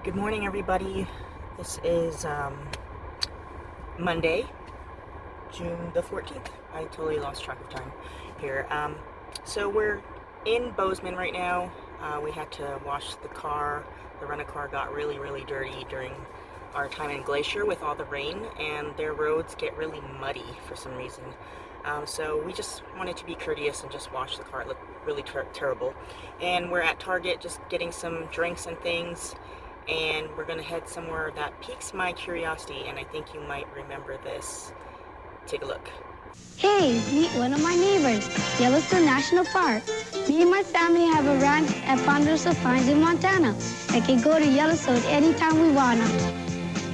Good morning, everybody. This is Monday, June the 14th. I totally lost track of time here. So we're in Bozeman right now. We had to wash the car. The rent-a-car got really dirty during our time in Glacier with all the rain, and their roads get really muddy for some reason. So we just wanted to be courteous and just wash the car. It looked really terrible. And we're at Target just getting some drinks and things. And we're gonna head somewhere that piques my curiosity, and I think you might remember this. Take a look. Hey, meet one of my neighbors, Yellowstone National Park. Me and my family have a ranch at Ponderosa Pines in Montana and can go to Yellowstone anytime we wanna.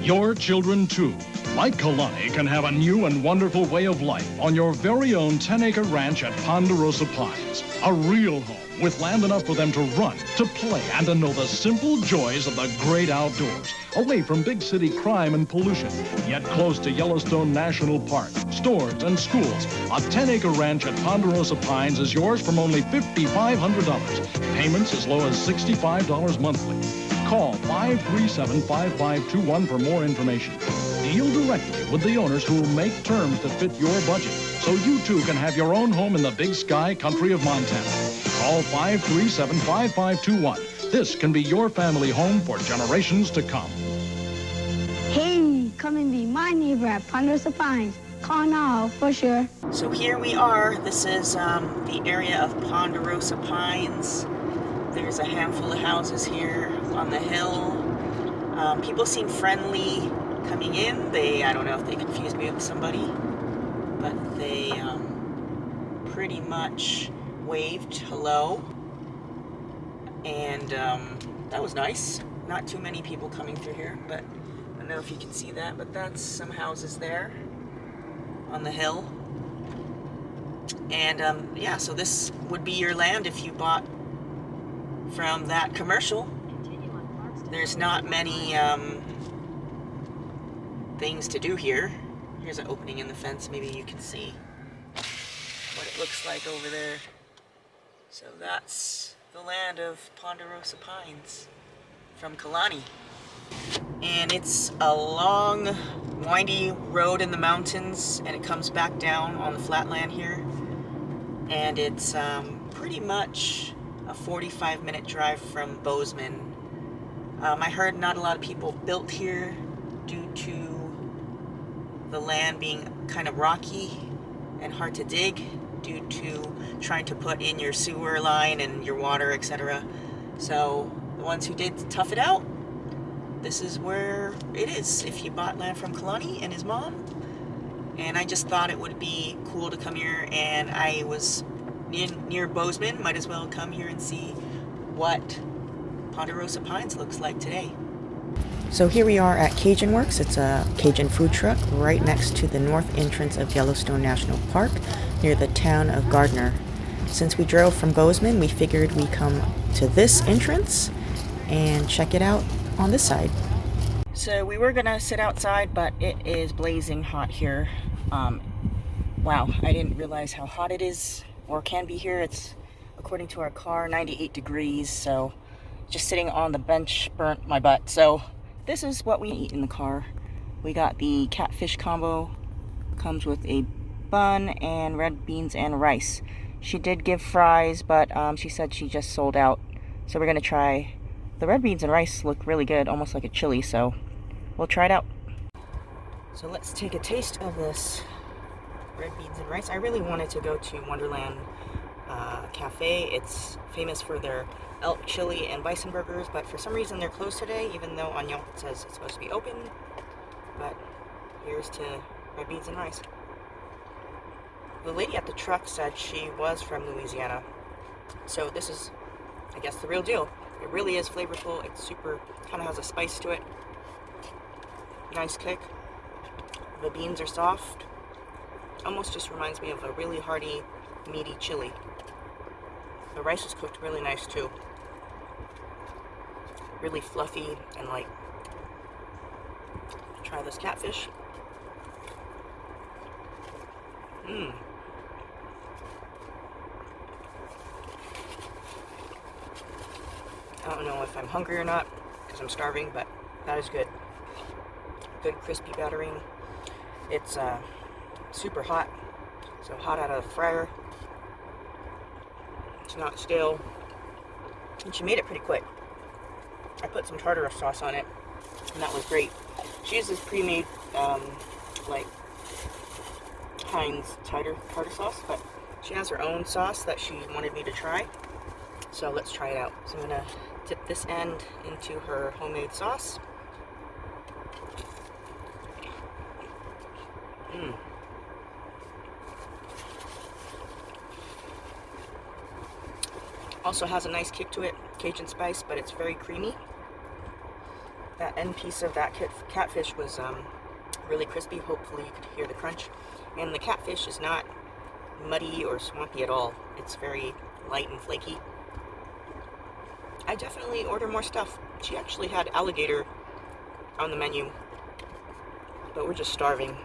Your children, too, like Kalani, can have a new and wonderful way of life on your very own 10-acre ranch at Ponderosa Pines. A real home with land enough for them to run, to play, and to know the simple joys of the great outdoors. Away from big city crime and pollution, yet close to Yellowstone National Park, stores and schools. A 10-acre ranch at Ponderosa Pines is yours from only $5,500. Payments as low as $65 monthly. Call 537-5521 for more information. Deal directly with the owners who will make terms that fit your budget, so you too can have your own home in the big sky country of Montana. Call 537-5521. This can be your family home for generations to come. Hey, come and be my neighbor at Ponderosa Pines. Call now for sure. So here we are. This is the area of Ponderosa Pines. There's a handful of houses here on the hill. People seem friendly coming in. I don't know if they confused me with somebody, but they pretty much waved hello, and that was nice. Not too many people coming through here, but I don't know if you can see that, but that's some houses there on the hill. And yeah, so this would be your land if you bought from that commercial. There's not many things to do here. Here's an opening in the fence. Maybe you can see what it looks like over there. So that's the land of Ponderosa Pines from Kalani. And it's a long, windy road in the mountains, and it comes back down on the flat land here. And it's pretty much a 45-minute drive from Bozeman. I heard not a lot of people built here due to the land being kind of rocky and hard to dig due to trying to put in your sewer line and your water, etc. So the ones who did tough it out, this is where it is if you bought land from Kalani and his mom. And I just thought it would be cool to come here, and I was near Bozeman, might as well come here and see what Ponderosa Pines looks like today. So here we are at Cajun Works. It's a Cajun food truck right next to the north entrance of Yellowstone National Park near the town of Gardiner. Since we drove from Bozeman, we figured we'd come to this entrance and check it out on this side. So we were gonna sit outside, but it is blazing hot here. Wow, I didn't realize how hot it is or can be here. It's, according to our car, 98 degrees, so just sitting on the bench burnt my butt. So this is what we eat in the car. We got the catfish combo, comes with a bun and red beans and rice. She did give fries, but she said she just sold out. So we're gonna try. The red beans and rice look really good, almost like a chili, so we'll try it out. So let's take a taste of this red beans and rice. I really wanted to go to Wonderland Cafe. It's famous for their elk chili and bison burgers, but for some reason they're closed today, even though on Yelp it says it's supposed to be open. But here's to red beans and rice. The lady at the truck said she was from Louisiana, so this is, I guess, the real deal. It really is flavorful. It's super, kind of has a spice to it. Nice kick. The beans are soft. Almost just reminds me of a really hearty, meaty chili. The rice is cooked really nice too. Really fluffy and light. Try this catfish. I don't know if I'm hungry or not, because I'm starving, but that is good. Good crispy battering. It's super hot, so hot out of the fryer. It's not stale, and she made it pretty quick. I put some tartar sauce on it, and that was great. She uses pre-made, like Heinz tartar sauce, but she has her own sauce that she wanted me to try. So let's try it out. So I'm gonna dip this end into her homemade sauce. Also has a nice kick to it, Cajun spice, but it's very creamy. That end piece of that catfish was really crispy. Hopefully you could hear the crunch. And the catfish is not muddy or swampy at all. It's very light and flaky. I definitely order more stuff. She actually had alligator on the menu, but we're just starving,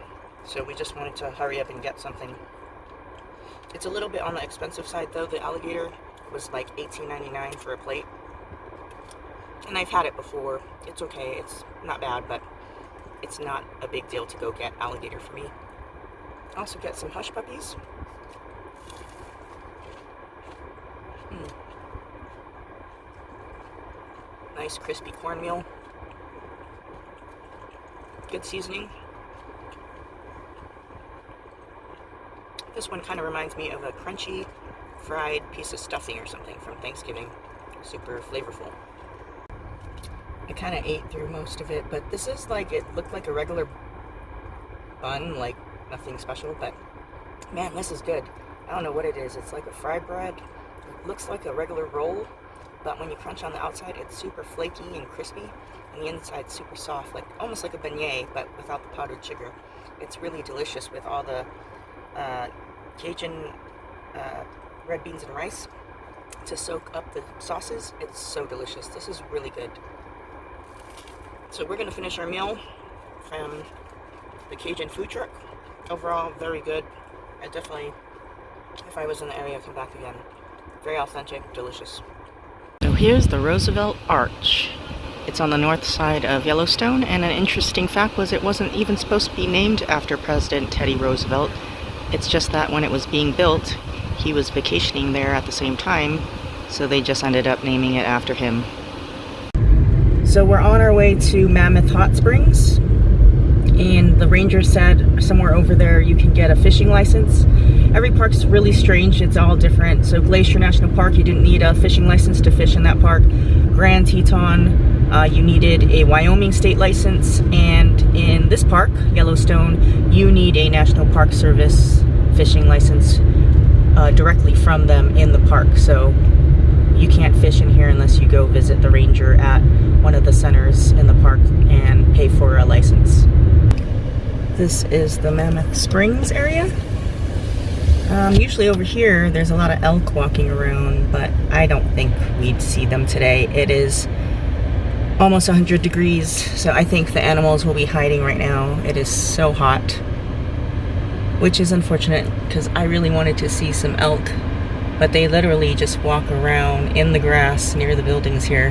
so we just wanted to hurry up and get something. It's a little bit on the expensive side though. The alligator was like $18.99 for a plate, and I've had it before. It's okay, it's not bad, but it's not a big deal to go get alligator for me. Also get some hush puppies. Nice crispy cornmeal. Good seasoning. This one kind of reminds me of a crunchy fried piece of stuffing or something from Thanksgiving. Super flavorful. I kind of ate through most of it, but this is like, it looked like a regular bun, like nothing special, but man, this is good. I don't know what it is. It's like a fried bread. It looks like a regular roll, but when you crunch on the outside, it's super flaky and crispy, and the inside super soft, like almost like a beignet, but without the powdered sugar. It's really delicious with all the Cajun red beans and rice to soak up the sauces. It's so delicious. This is really good. So we're gonna finish our meal from the Cajun food truck. Overall, very good. I definitely, if I was in the area, come back again. Very authentic, delicious. So here's the Roosevelt Arch. It's on the north side of Yellowstone, and an interesting fact was it wasn't even supposed to be named after President Teddy Roosevelt. It's just that when it was being built, he was vacationing there at the same time, so they just ended up naming it after him. So we're on our way to Mammoth Hot Springs, and the ranger said somewhere over there you can get a fishing license. Every park's really strange, it's all different. So Glacier National Park, you didn't need a fishing license to fish in that park. Grand Teton, you needed a Wyoming state license, and in this park, Yellowstone, you need a National Park Service fishing license directly from them in the park. So you can't fish in here unless you go visit the ranger at one of the centers in the park and pay for a license. This is the Mammoth Springs area. Usually over here there's a lot of elk walking around, but I don't think we'd see them today. It is almost 100 degrees, so I think the animals will be hiding right now. It is so hot, which is unfortunate because I really wanted to see some elk, but they literally just walk around in the grass near the buildings here.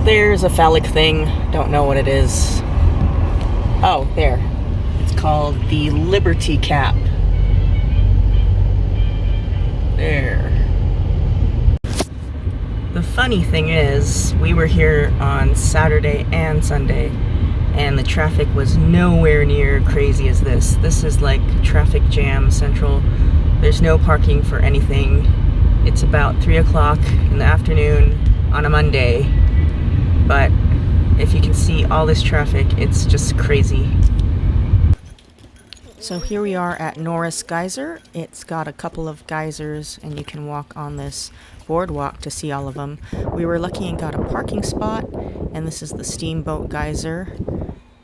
There's a phallic thing, don't know what it is. Oh, there. It's called the Liberty Cap. There. The funny thing is, we were here on Saturday and Sunday, and the traffic was nowhere near crazy as this. This is like traffic jam central. There's no parking for anything. It's about 3 o'clock in the afternoon on a Monday, but if you can see all this traffic, it's just crazy. So here we are at Norris Geyser. It's got a couple of geysers, and you can walk on this boardwalk to see all of them. We were lucky and got a parking spot, and this is the Steamboat Geyser,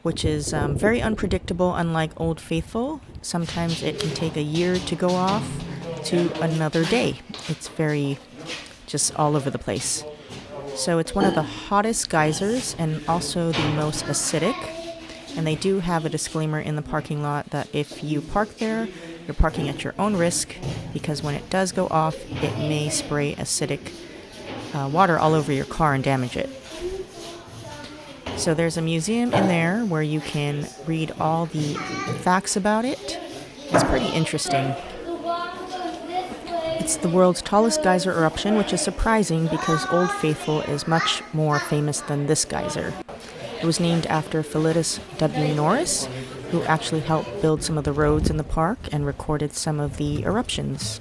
which is very unpredictable, unlike Old Faithful. Sometimes it can take a year to go off to another day. It's very just all over the place. So it's one of the hottest geysers and also the most acidic. And they do have a disclaimer in the parking lot that if you park there, you're parking at your own risk, because when it does go off, it may spray acidic water all over your car and damage it. So there's a museum in there where you can read all the facts about it. It's pretty interesting. It's the world's tallest geyser eruption, which is surprising because Old Faithful is much more famous than this geyser. It was named after Philetus W. Norris, who actually helped build some of the roads in the park and recorded some of the eruptions.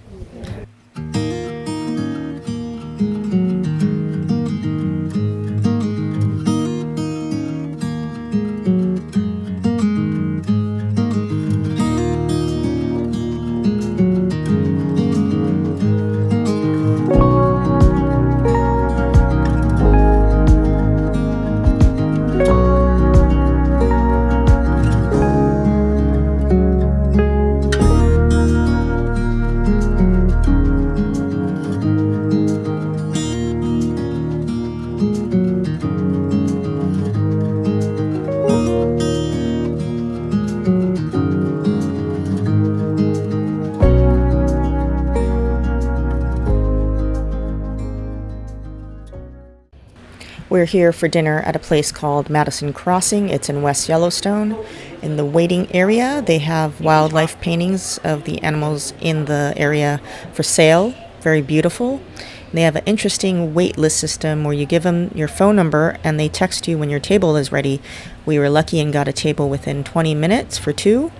We're here for dinner at a place called Madison Crossing. It's in West Yellowstone. In the waiting area, they have wildlife paintings of the animals in the area for sale. Very beautiful. And they have an interesting wait list system where you give them your phone number and they text you when your table is ready. We were lucky and got a table within 20 minutes for two,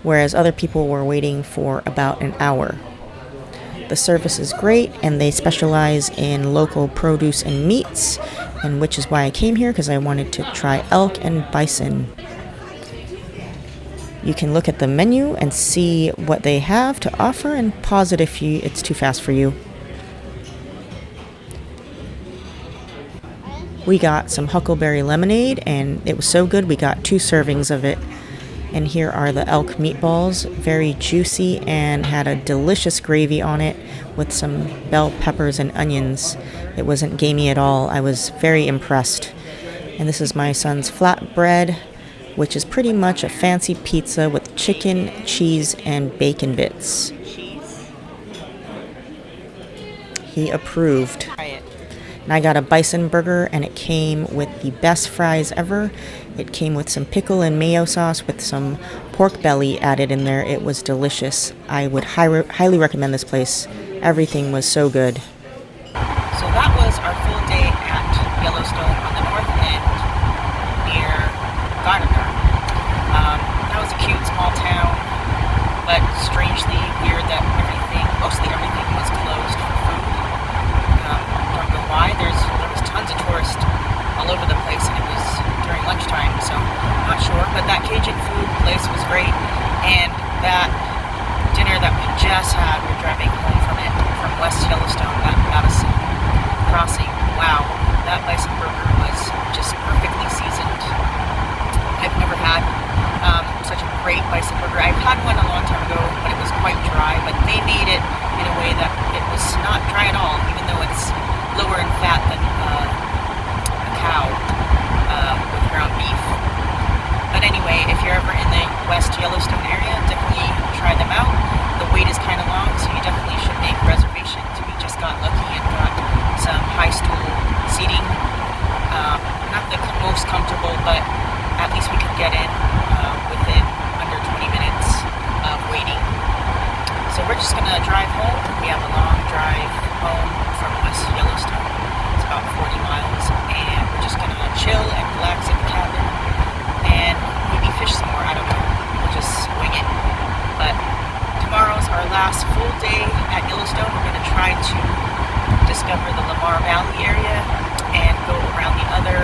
whereas other people were waiting for about an hour. The service is great, and they specialize in local produce and meats, and which is why I came here, because I wanted to try elk and bison. You can look at the menu and see what they have to offer and pause it if it's too fast for you. We got some huckleberry lemonade, and it was so good we got 2 servings of it. And here are the elk meatballs, very juicy and had a delicious gravy on it with some bell peppers and onions. It wasn't gamey at all. I was very impressed. And this is my son's flatbread, which is pretty much a fancy pizza with chicken, cheese, and bacon bits. He approved. And I got a bison burger, and it came with the best fries ever. It came with some pickle and mayo sauce with some pork belly added in there. It was delicious. I would highly recommend this place. Everything was so good. So that was our full day at Yellowstone on the north end near Gardiner. That was a cute small town, but strangely weird that mostly everything was closed for food. Don't know why. There was tons of tourists all over the place, and it was during lunchtime, so not sure. But that Cajun food place was great, and that dinner that we just had, we're driving home from it, from West Yellowstone at Madison Crossing. Wow, that bison burger was just perfectly seasoned. I've never had such a great bison burger. I've had one a long time ago, but it was quite dry, but they made it in a way that it was not dry at all, even though it's lower in fat than a cow with ground beef. But anyway, if you're ever in the West Yellowstone area, definitely try them out. The wait is kind of long, so you definitely should make reservations. We just got lucky and got some high stool seating. Not the most comfortable, but at least we could get in within under 20 minutes of waiting. So we're just gonna drive home. We have a long drive home from West Yellowstone. It's about 40 miles, and we're just gonna chill and relax at the cabin and maybe fish some more. I don't know. We'll just wing it. But tomorrow's our last full day at Yellowstone. We're gonna try to discover the Lamar Valley area and go around the other